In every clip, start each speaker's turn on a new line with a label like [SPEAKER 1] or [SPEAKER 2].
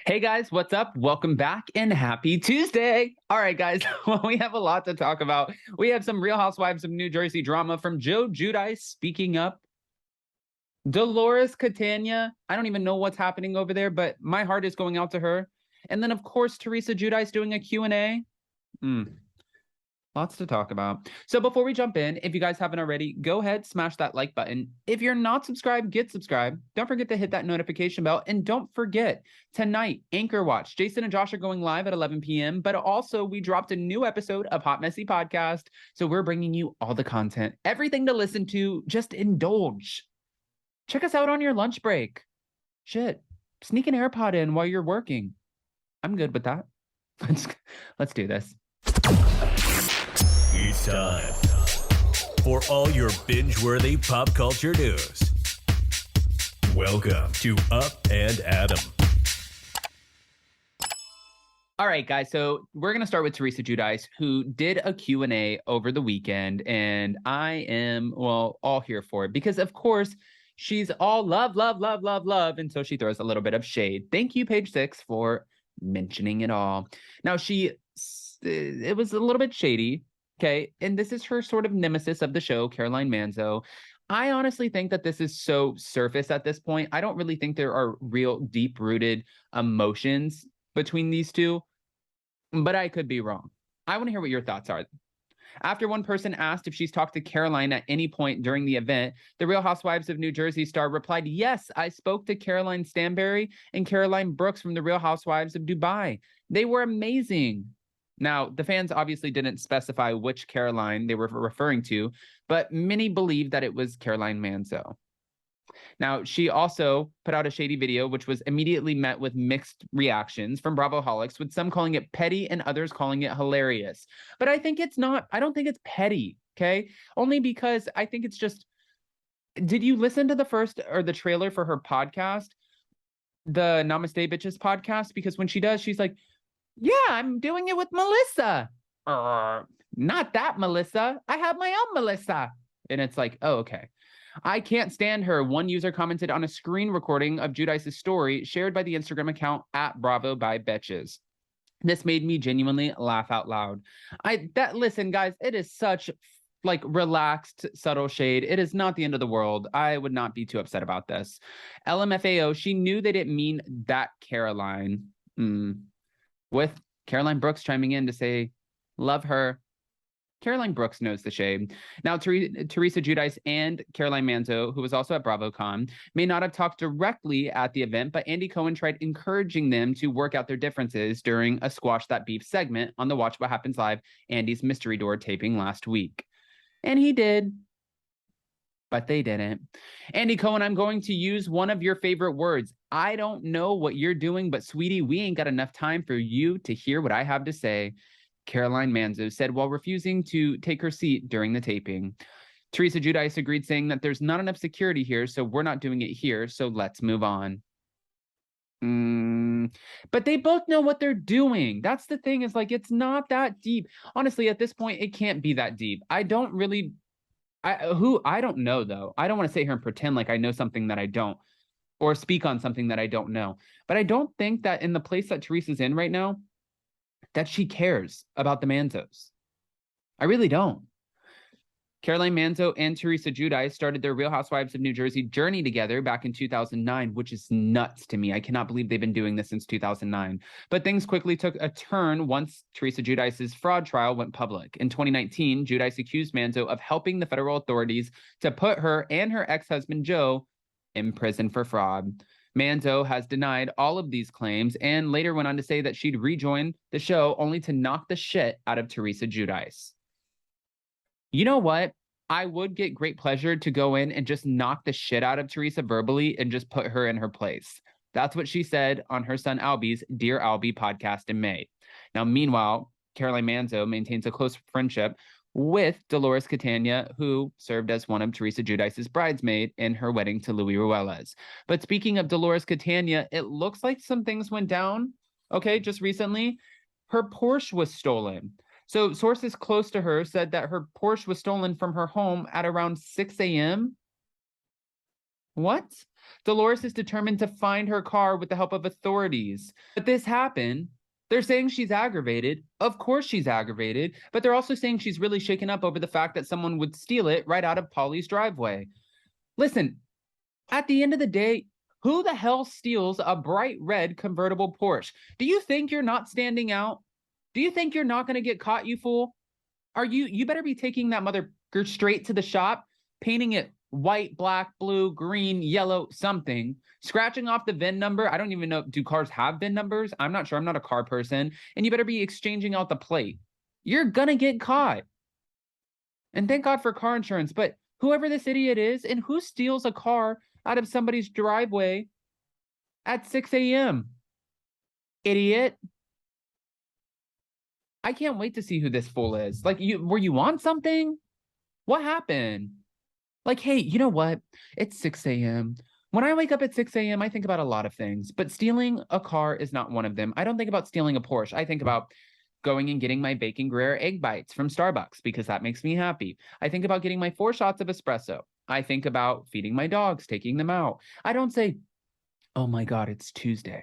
[SPEAKER 1] Hey guys, what's up? Welcome back and happy Tuesday. All right, guys, well, we have a lot to talk about. We have some Real Housewives of New Jersey drama from Giudice speaking up. Dolores Catania, I don't even know what's happening over there, but my heart is going out to her. And then, of course, Teresa Giudice doing a Q&A. Lots to talk about. So before we jump in, if you guys haven't already, go ahead, smash that like button. If you're not subscribed, get subscribed. Don't forget to hit that notification bell. And don't forget, tonight, Anchor Watch. Jason and Josh are going live at 11 p.m. But also, we dropped a new episode of Hot Messy Podcast. So we're bringing you all the content, everything to listen to. Just indulge. Check us out on your lunch break. Shit, sneak an AirPod in while you're working. I'm good with that. Let's do this.
[SPEAKER 2] It's time for all your binge-worthy pop culture news. Welcome to Up and Adam.
[SPEAKER 1] All right, guys, so we're going to start with Teresa Giudice, who did a Q&A over the weekend, and I am, well, all here for it because, of course, she's all love, love, love, love, love, until she throws a little bit of shade. Thank you, Page 6, for mentioning it all. Now, it was a little bit shady. Okay, and this is her sort of nemesis of the show, Caroline Manzo. I honestly think that this is so surface at this point. I don't really think there are real deep-rooted emotions between these two, but I could be wrong. I want to hear what your thoughts are. After one person asked if she's talked to Caroline at any point during the event, the Real Housewives of New Jersey star replied, "Yes, I spoke to Caroline Stanbury and Caroline Brooks from the Real Housewives of Dubai. They were amazing." Now, the fans obviously didn't specify which Caroline they were referring to, but many believe that it was Caroline Manzo. Now, she also put out a shady video, which was immediately met with mixed reactions from Bravoholics, with some calling it petty and others calling it hilarious. But I think it's not, I don't think it's petty, okay? Only because I think it's just, did you listen to the first or the trailer for her podcast, the Namaste Bitches podcast? Because when she does, she's like, "Yeah, I'm doing it with Melissa." Not that Melissa. I have my own Melissa. And it's like, oh, okay. I can't stand her. One user commented on a screen recording of Giudice's story shared by the Instagram account at Bravo by Betches. This made me genuinely laugh out loud. Listen, guys, it is such like relaxed, subtle shade. It is not the end of the world. I would not be too upset about this. LMFAO, she knew they didn't mean that Caroline. With Caroline Brooks chiming in to say, love her. Caroline Brooks knows the shade. Now, Teresa Giudice and Caroline Manzo, who was also at BravoCon, may not have talked directly at the event, but Andy Cohen tried encouraging them to work out their differences during a Squash That Beef segment on the Watch What Happens Live, Andy's Mystery Door taping last week. And he did. But they didn't. Andy Cohen, I'm going to use one of your favorite words. I don't know what you're doing, but sweetie, we ain't got enough time for you to hear what I have to say, Caroline Manzo said while refusing to take her seat during the taping. Teresa Giudice agreed, saying that there's not enough security here, so we're not doing it here, so let's move on. But they both know what they're doing. That's the thing, is like, it's not that deep. Honestly, at this point, it can't be that deep. I don't know, though. I don't want to sit here and pretend like I know something that I don't, or speak on something that I don't know. But I don't think that in the place that Teresa's in right now, that she cares about the Manzos. I really don't. Caroline Manzo and Teresa Giudice started their Real Housewives of New Jersey journey together back in 2009, which is nuts to me. I cannot believe they've been doing this since 2009. But things quickly took a turn once Teresa Giudice's fraud trial went public. In 2019, Giudice accused Manzo of helping the federal authorities to put her and her ex-husband Joe in prison for fraud. Manzo has denied all of these claims and later went on to say that she'd rejoin the show only to knock the shit out of Teresa Giudice. You know what? I would get great pleasure to go in and just knock the shit out of Teresa verbally and just put her in her place. That's what she said on her son Albie's Dear Albie podcast in May. Now, meanwhile, Caroline Manzo maintains a close friendship with Dolores Catania, who served as one of Teresa Giudice's bridesmaid in her wedding to Louis Ruelas. But speaking of Dolores Catania, it looks like some things went down, okay, just recently. Her Porsche was stolen. So sources close to her said that her Porsche was stolen from her home at around 6 a.m. What? Dolores is determined to find her car with the help of authorities. But this happened. They're saying she's aggravated. Of course she's aggravated, but they're also saying she's really shaken up over the fact that someone would steal it right out of Polly's driveway. Listen, at the end of the day, who the hell steals a bright red convertible Porsche? Do you think you're not standing out? Do you think you're not going to get caught, you fool? You better be taking that mother straight to the shop, painting it white, black, blue, green, yellow, something, scratching off the VIN number. I don't even know, do cars have VIN numbers? I'm not sure. I'm not a car person. And you better be exchanging out the plate. You're gonna get caught. And thank God for car insurance. But whoever this idiot is, and who steals a car out of somebody's driveway at 6 a.m.? Idiot. I can't wait to see who this fool is. Like, were you on something? What happened? Like, hey, you know what? It's 6 a.m. When I wake up at 6 a.m., I think about a lot of things, but stealing a car is not one of them. I don't think about stealing a Porsche. I think about going and getting my bacon Gruyere egg bites from Starbucks because that makes me happy. I think about getting my 4 shots of espresso. I think about feeding my dogs, taking them out. I don't say, oh my God, it's Tuesday.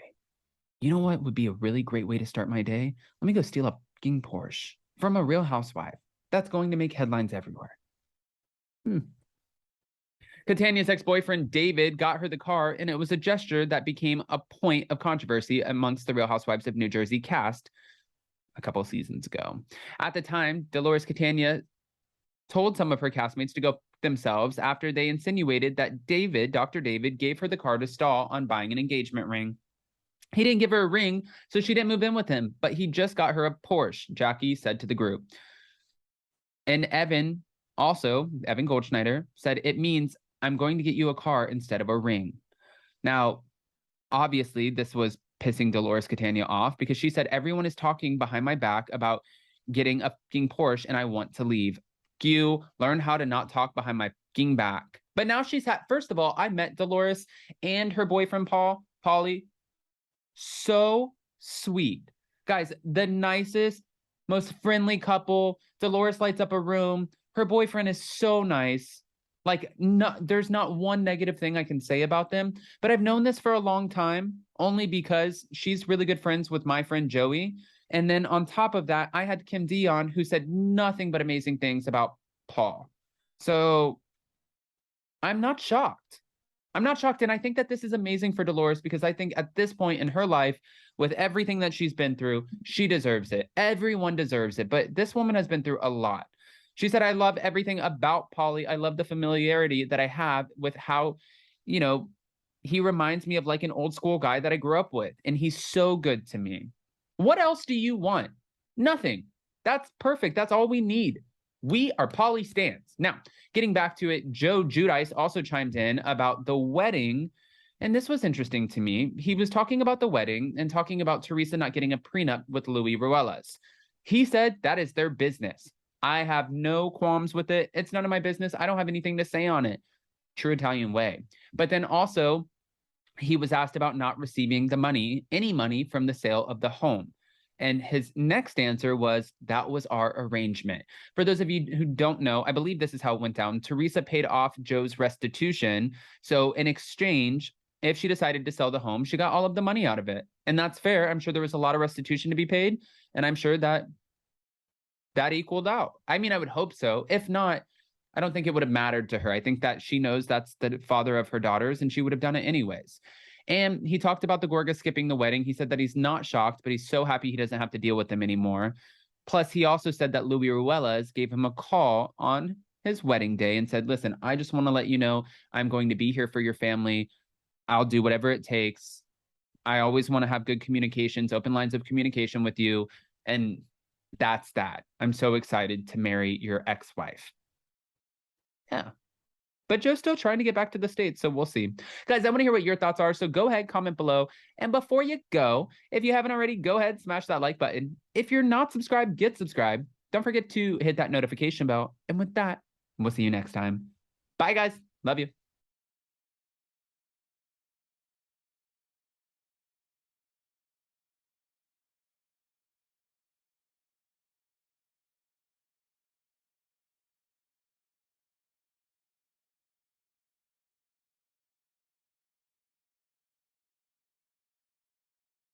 [SPEAKER 1] You know what would be a really great way to start my day? Let me go steal a fucking Porsche from a Real Housewife. That's going to make headlines everywhere. Catania's ex-boyfriend, David, got her the car, and it was a gesture that became a point of controversy amongst the Real Housewives of New Jersey cast a couple of seasons ago. At the time, Dolores Catania told some of her castmates to go themselves after they insinuated that Dr. David, gave her the car to stall on buying an engagement ring. He didn't give her a ring, so she didn't move in with him, but he just got her a Porsche, Jackie said to the group. And Evan Goldschneider, said, it means I'm going to get you a car instead of a ring. Now, obviously, this was pissing Dolores Catania off because she said, everyone is talking behind my back about getting a fucking Porsche and I want to leave. You learn how to not talk behind my fucking back. But now she's had, first of all, I met Dolores and her boyfriend, Pauly. So sweet. Guys, the nicest, most friendly couple. Dolores lights up a room. Her boyfriend is so nice. Like, there's not one negative thing I can say about them, but I've known this for a long time, only because she's really good friends with my friend Joey. And then on top of that, I had Kim D on, who said nothing but amazing things about Paul. So I'm not shocked. I'm not shocked. And I think that this is amazing for Dolores because I think at this point in her life, with everything that she's been through, she deserves it. Everyone deserves it. But this woman has been through a lot. She said, I love everything about Pauly. I love the familiarity that I have with how, you know, he reminds me of like an old school guy that I grew up with. And he's so good to me. What else do you want? Nothing. That's perfect. That's all we need. We are Pauly stans. Now, getting back to it, Giudice also chimed in about the wedding. And this was interesting to me. He was talking about the wedding and talking about Teresa not getting a prenup with Louis Ruelas. He said that is their business. I have no qualms with it. It's none of my business. I don't have anything to say on it. True Italian way. But then also, he was asked about not receiving the money, any money from the sale of the home. And his next answer was, that was our arrangement. For those of you who don't know, I believe this is how it went down. Teresa paid off Joe's restitution. So in exchange, if she decided to sell the home, she got all of the money out of it. And that's fair. I'm sure there was a lot of restitution to be paid. And I'm sure that equaled out. I mean, I would hope so. If not, I don't think it would have mattered to her. I think that she knows that's the father of her daughters and she would have done it anyways. And he talked about the Gorga skipping the wedding. He said that he's not shocked, but he's so happy he doesn't have to deal with them anymore. Plus, he also said that Louis Ruelas gave him a call on his wedding day and said, listen, I just want to let you know I'm going to be here for your family. I'll do whatever it takes. I always want to have good communications, open lines of communication with you. And that's that. I'm so excited to marry your ex-wife. Yeah. But Joe's still trying to get back to the States, so we'll see. Guys, I want to hear what your thoughts are, so go ahead, comment below. And before you go, if you haven't already, go ahead, smash that like button. If you're not subscribed, get subscribed. Don't forget to hit that notification bell. And with that, we'll see you next time. Bye, guys. Love you.